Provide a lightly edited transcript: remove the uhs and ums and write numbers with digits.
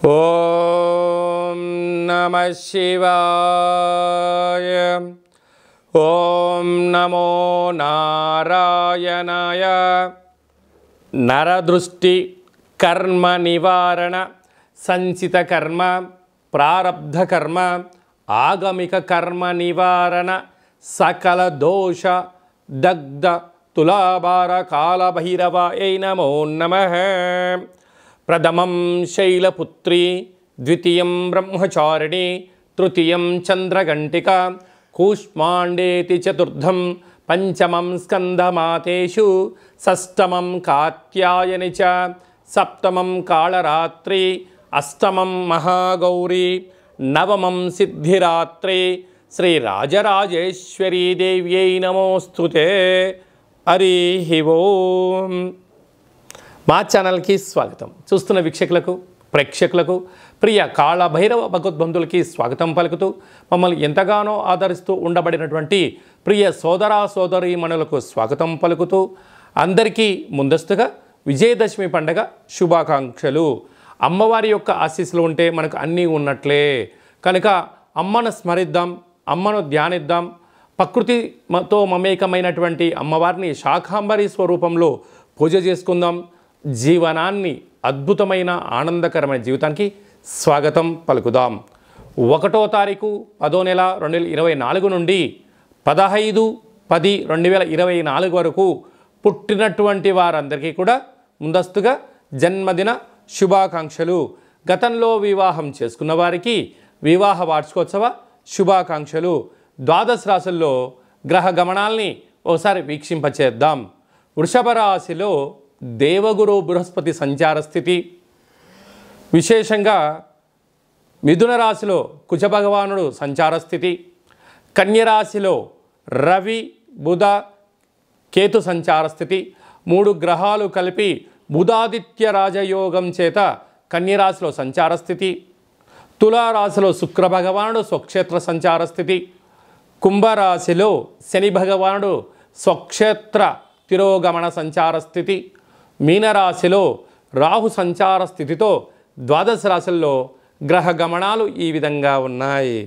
ఓం నమః శివాయ. ఓం నమో నారాయణాయ. నరదృష్టి కర్మ నివారణ, సంచిత కర్మ, ప్రారబ్ధ కర్మ, ఆగమిక కర్మ నివారణ, సకల దోష దగ్ధ తులాభార కాళభైరవాయ నమో నమః. ప్రథమం శైలపుత్రి, ద్వితీయం బ్రహ్మచారిణి, తృతీయం చంద్రఘంటిక, కూష్మాండేతి చతుర్థం, పంచమం స్కందమాతేషు, షష్టమం కాత్యాయని చ, సప్తమం కాళరాత్రి, అష్టమం మహాగౌరీ, నవమం సిద్ధిరాత్రి. శ్రీ రాజరాజేశ్వరీ దేవ్యై నమోస్తుతే. హరి ఓం. మా ఛానల్కి స్వాగతం. చూస్తున్న వీక్షకులకు, ప్రేక్షకులకు, ప్రియ కాళభైరవ భగవద్బంధులకి స్వాగతం పలుకుతూ, మమ్మల్ని ఎంతగానో ఆదరిస్తూ ఉండబడినటువంటి ప్రియ సోదరా సోదరీమణులకు స్వాగతం పలుకుతూ, అందరికీ ముందస్తుగా విజయదశమి పండగ శుభాకాంక్షలు. అమ్మవారి యొక్క ఆశీస్సులు ఉంటే మనకు అన్నీ ఉన్నట్లే కనుక అమ్మను స్మరిద్దాం, అమ్మను ధ్యానిద్దాం. ప్రకృతితో మమేకమైనటువంటి అమ్మవారిని శాకాంబరి స్వరూపంలో పూజ చేసుకుందాం. జీవనాన్ని అద్భుతమైన ఆనందకరమైన జీవితానికి స్వాగతం పలుకుదాం. 1వ తారీఖు 10వ నెల 2024 నుండి 15/10/2024 వరకు పుట్టినటువంటి వారందరికీ కూడా ముందస్తుగా జన్మదిన శుభాకాంక్షలు. గతంలో వివాహం చేసుకున్న వారికి వివాహ వార్షికోత్సవ శుభాకాంక్షలు. ద్వాదశ రాశుల్లో గ్రహ గమనాల్ని ఒకసారి వీక్షింపచేద్దాం. వృషభ రాశిలో దేవగురు బృహస్పతి సంచార స్థితి, విశేషంగా మిథున రాశిలో కుజభగవానుడు సంచార స్థితి, కన్యరాశిలో రవి బుధ కేతు సంచార స్థితి. 3 గ్రహాలు కలిపి బుధాదిత్య రాజయోగం చేత కన్యరాశిలో సంచార స్థితి. తులారాశిలో శుక్రభగవానుడు స్వక్షేత్ర సంచార స్థితి. కుంభరాశిలో శని భగవానుడు స్వక్షేత్ర తిరోగమన సంచార స్థితి. మీనరాశిలో రాహు సంచార స్థితితో ద్వాదశ రాశుల్లో గ్రహ గమనాలు ఈ విధంగా ఉన్నాయి.